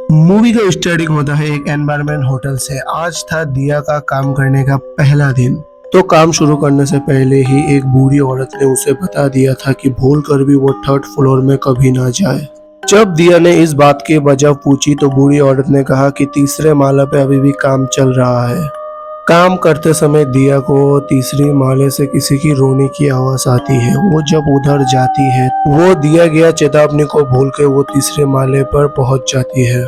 Movie का starting होता है एक एनवायरमेंट होटल से। आज था दिया का काम करने का पहला दिन। तो काम शुरू करने से पहले ही एक बूढ़ी औरत ने उसे बता दिया था कि भूल कर भी वो थर्ड फ्लोर में कभी ना जाए। जब दिया ने इस बात की वजह पूछी तो बूढ़ी औरत ने कहा कि तीसरे माला पे अभी भी काम चल रहा है। काम करते समय दिया को तीसरी माले से किसी की रोने की आवाज आती है। वो जब उधर जाती है वो दिया गया चेतावनी को भूल के वो तीसरे माले पर पहुंच जाती है।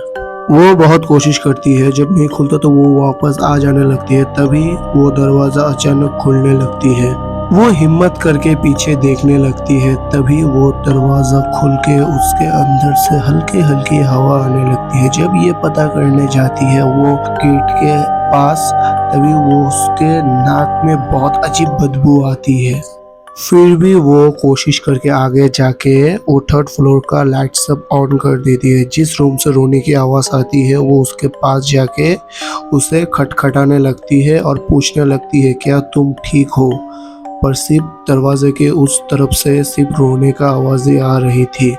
वो बहुत कोशिश करती है, जब नहीं खुलता तो वो वापस आ जाने लगती है। तभी वो दरवाजा अचानक खुलने लगती है। वो हिम्मत करके पीछे देखने लगती है। तभी वो दरवाजा खुल के उसके अंदर से हल्की हल्की हवा आने लगती है। जब ये पता करने जाती है वो गेट के पास, तभी वो उसके नाक में बहुत अजीब बदबू आती है। फिर भी वो कोशिश करके आगे जाके वो थर्ड फ्लोर का लाइट सब ऑन कर देती है। जिस रूम से रोने की आवाज़ आती है वो उसके पास जाके उसे खटखटाने लगती है और पूछने लगती है, क्या तुम ठीक हो? पर सिर्फ दरवाजे के उस तरफ से सिर्फ रोने का आवाज़ ही आ रही थी।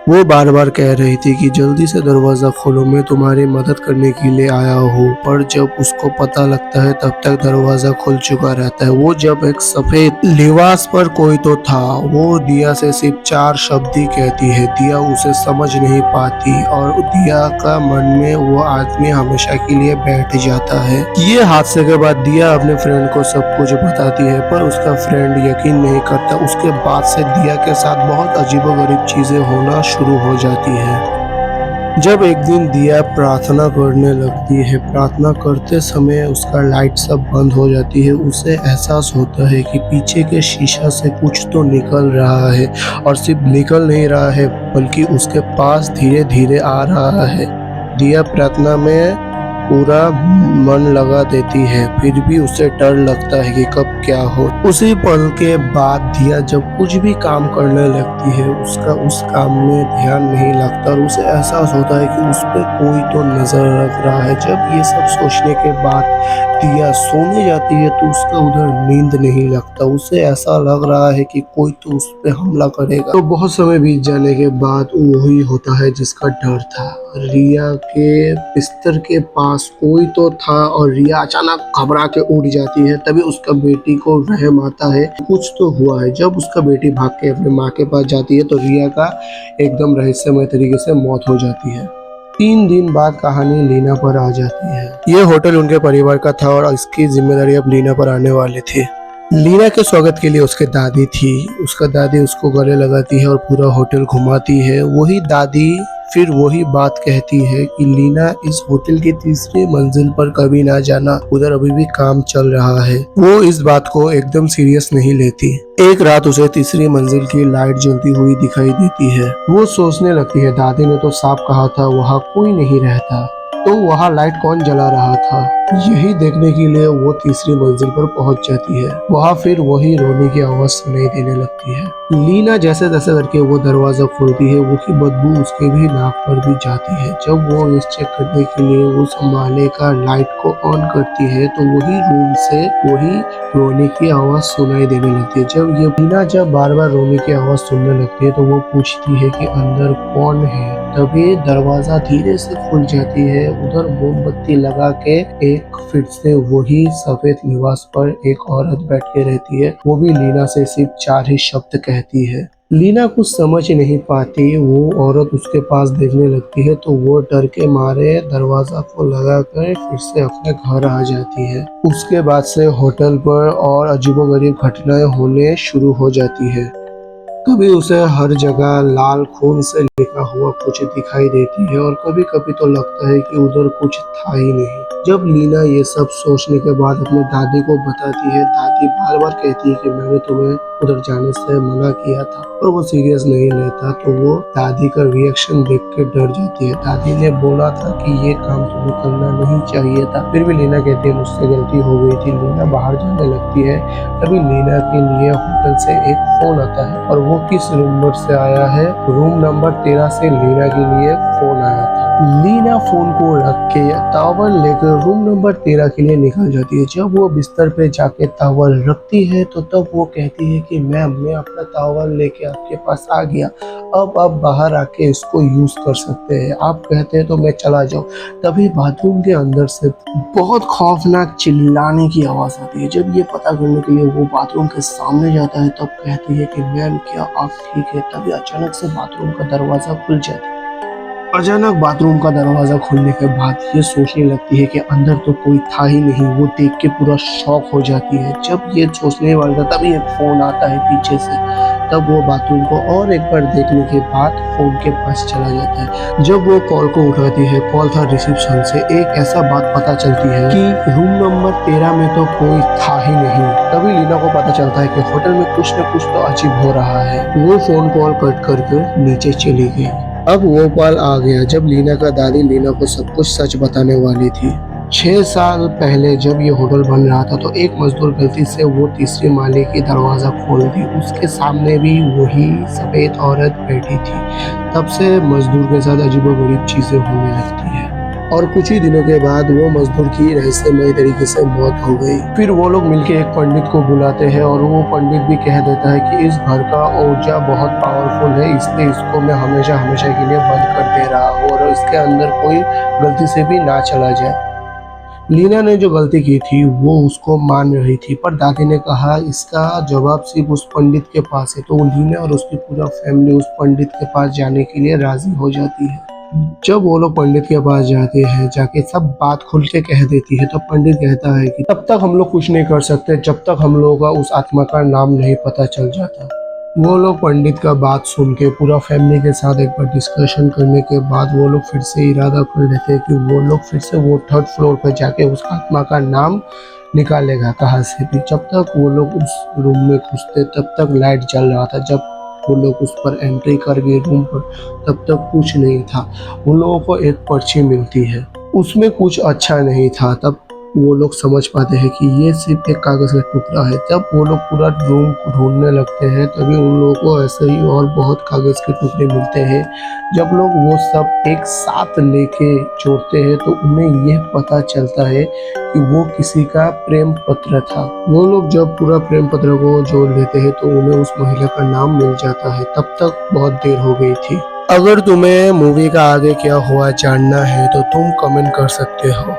वो बार बार कह रही थी कि जल्दी से दरवाज़ा खोलो, मैं तुम्हारी मदद करने के लिए आया हूँ। पर जब उसको पता लगता है तब तक दरवाज़ा खुल चुका रहता है। वो जब एक सफ़ेद लिबास पर कोई तो था। वो दिया से सिर्फ 4 शब्द ही कहती है। दिया उसे समझ नहीं पाती और दिया का मन में वो आदमी हमेशा के लिए बैठ जाता है। ये हादसे के बाद दिया अपने फ्रेंड को सब कुछ बताती है, पर उसका फ्रेंड यकीन नहीं करता। उसके बाद से दिया के साथ बहुत अजीबोगरीब चीज़ें होना शुरू हो जाती है। जब एक दिन दिया प्रार्थना करने लगती है, प्रार्थना करते समय उसका लाइट सब बंद हो जाती है। उसे एहसास होता है कि पीछे के शीशा से कुछ तो निकल रहा है, और सिर्फ निकल नहीं रहा है बल्कि उसके पास धीरे धीरे आ रहा है। दिया प्रार्थना में पूरा मन लगा देती है, फिर भी उसे डर लगता है कि कब क्या हो। उसी पल के बाद दिया जब कुछ भी काम करने लगती है उसका उस काम में ध्यान नहीं लगता और उसे एहसास होता है कि उस पर कोई तो नजर रख रहा है। जब ये सब सोचने के बाद दिया सोने जाती है तो उसका उधर नींद नहीं लगता। उसे ऐसा लग रहा है कि कोई तो उस पर हमला करेगा। तो बहुत समय बीत जाने के बाद वही होता है जिसका डर था। रिया के बिस्तर के पास कोई तो था और रिया अचानक घबरा के उठ जाती है। तभी उसका बेटी को वहम आता है कुछ तो हुआ है। जब उसका बेटी भाग के अपने माँ के पास जाती है तो रिया का एकदम रहस्यमय तरीके से मौत हो जाती है। 3 दिन बाद कहानी लीना पर आ जाती है। ये होटल उनके परिवार का था और इसकी जिम्मेदारी अब लीना पर आने वाली थी। लीना के स्वागत के लिए उसके दादी थी। उसका दादी उसको गले लगाती है और पूरा होटल घुमाती है। वही दादी फिर वही बात कहती है कि लीना इस होटल की तीसरी मंजिल पर कभी ना जाना, उधर अभी भी काम चल रहा है। वो इस बात को एकदम सीरियस नहीं लेती। एक रात उसे तीसरी मंजिल की लाइट जलती हुई दिखाई देती है। वो सोचने लगती है, दादी ने तो साफ कहा था वहाँ कोई नहीं रहता, तो वहाँ लाइट कौन जला रहा था? यही देखने के लिए वो तीसरी मंजिल पर पहुंच जाती है। वहाँ फिर वही रोने की आवाज सुनाई देने लगती है। लीना जैसे तैसे करके वो दरवाजा खोलती है। वही बदबू उसके भी नाक पर भी जाती है। जब वो इस चेक करने के लिए उस माले का लाइट को ऑन करती है तो वही रूम से वही रोने की आवाज सुनाई देने लगती है। जब ये लीना जब बार बार रोने की आवाज सुनने लगती है तो वो पूछती है कि अंदर कौन है। तभी दरवाजा धीरे से खुल जाती है। उधर मोमबत्ती लगा के एक फिर से वही सफेद लिबास पर एक औरत बैठ के रहती है। वो भी लीना से सिर्फ 4 ही शब्द कहती है। लीना कुछ समझ नहीं पाती। वो औरत उसके पास देखने लगती है तो वो डर के मारे दरवाजा को लगाकर फिर से अपने घर आ जाती है। उसके बाद से होटल पर और अजीबोगरीब घटनाएं होने शुरू हो जाती है। कभी उसे हर जगह लाल खून से लिखा हुआ कुछ दिखाई देती है और कभी कभी तो लगता है कि उधर कुछ था ही नहीं। जब लीना ये सब सोचने के बाद अपने दादी को बताती है, दादी बार बार कहती है कि मैंने तुम्हें उधर जाने से मना किया था, पर वो सीरियस नहीं लेता। तो वो दादी का रिएक्शन देख के डर जाती है। दादी ने बोला था कि ये काम तुम्हें करना नहीं चाहिए था। फिर भी लीना कहती है मुझसे गलती हो गई थी। लीना बाहर जाने लगती है। तभी लीना के लिए होटल से एक फोन आता है और वो किस नंबर से आया है? रूम नंबर 13 से लीना के लिए फोन आया था। लीना फोन को रख के टॉवल लेकर रूम नंबर 13 के लिए निकल जाती है। जब वो बिस्तर पे जाके टॉवल रखती है तो तब वो कहती है कि मैम मैं अपना टॉवल लेके आपके पास आ गया, अब आप बाहर आके इसको यूज कर सकते हैं। आप कहते हैं तो मैं चला जाऊँ। तभी बाथरूम के अंदर से बहुत खौफनाक चिल्लाने की आवाज आती है। जब ये पता करने के लिए वो बाथरूम के सामने जाता है तब कहती है कि मैम क्या आप ठीक है। तभी अचानक से बाथरूम का दरवाजा खुल जाता है। अचानक बाथरूम का दरवाजा खुलने के बाद ये सोचने लगती है कि अंदर तो कोई था ही नहीं। वो देख के पूरा शॉक हो जाती है। जब ये सोचने वाला था तभी एक फोन आता है पीछे से। तब वो बाथरूम को और एक बार देखने के बाद फोन के पास चला जाता है। जब वो कॉल को उठाती है, कॉल था रिसेप्शन से। एक ऐसा बात पता चलती है कि रूम नंबर 13 में तो कोई था ही नहीं। तभी लीना को पता चलता है कि होटल में कुछ न कुछ तो अजीब हो रहा है। वो फोन कॉल कट करके नीचे चली गई। अब वो पल आ गया जब लीना का दादी लीना को सब कुछ सच बताने वाली थी। 6 साल पहले जब ये होटल बन रहा था तो एक मजदूर गलती से वो तीसरी माले की दरवाजा खोल दी। उसके सामने भी वही सफेद औरत बैठी थी। तब से मजदूर के साथ अजीबोगरीब चीजें होने लगती है। और कुछ ही दिनों के बाद वो मजदूर की रहस्यमय तरीके से मौत हो गई। फिर वो लोग मिलके एक पंडित को बुलाते हैं और वो पंडित भी कह देता है कि इस घर का ऊर्जा बहुत पावरफुल है, इसलिए इसको मैं हमेशा हमेशा के लिए बंद कर दे रहा हूँ और इसके अंदर कोई गलती से भी ना चला जाए। लीना ने जो गलती की थी वो उसको मान रही थी, पर दादी ने कहा इसका जवाब सिर्फ उस पंडित के पास है। तो लीना और उसकी पूरा फैमिली उस पंडित के पास जाने के लिए राजी हो जाती है। जब वो लोग पंडित के पास जाते हैं, जाके सब बात खुल के कह देती है, तो पंडित कहता है कि तब तक हम लोग कुछ नहीं कर सकते जब तक हम लोगों का उस आत्मा का नाम नहीं पता चल जाता। वो लोग पंडित का बात सुन के पूरा फैमिली के साथ एक बार डिस्कशन करने के बाद वो लोग फिर से इरादा कर लेते हैं कि वो लोग फिर से वो 3rd फ्लोर पर जाके उस आत्मा का नाम निकालेगा कहाँ से भी। जब तक वो लोग उस रूम में घुसते तब तक लाइट जल रहा था। जब वो लोग उस पर एंट्री कर गए रूम पर तब तक कुछ नहीं था। उन लोगों को एक पर्ची मिलती है, उसमें कुछ अच्छा नहीं था। तब वो लोग समझ पाते हैं कि ये सिर्फ एक कागज का टुकड़ा है। जब वो लोग पूरा रूम को ढूंढने लगते हैं तभी उन लोगों को ऐसे ही और बहुत कागज के टुकड़े मिलते हैं। जब लोग वो सब एक साथ लेके जोड़ते हैं तो उन्हें यह पता चलता है कि वो किसी का प्रेम पत्र था। वो लोग जब पूरा प्रेम पत्र को जोड़ लेते हैं तो उन्हें उस महिला का नाम मिल जाता है। तब तक बहुत देर हो गई थी। अगर तुम्हें मूवी का आगे क्या हुआ जानना है तो तुम कमेंट कर सकते हो।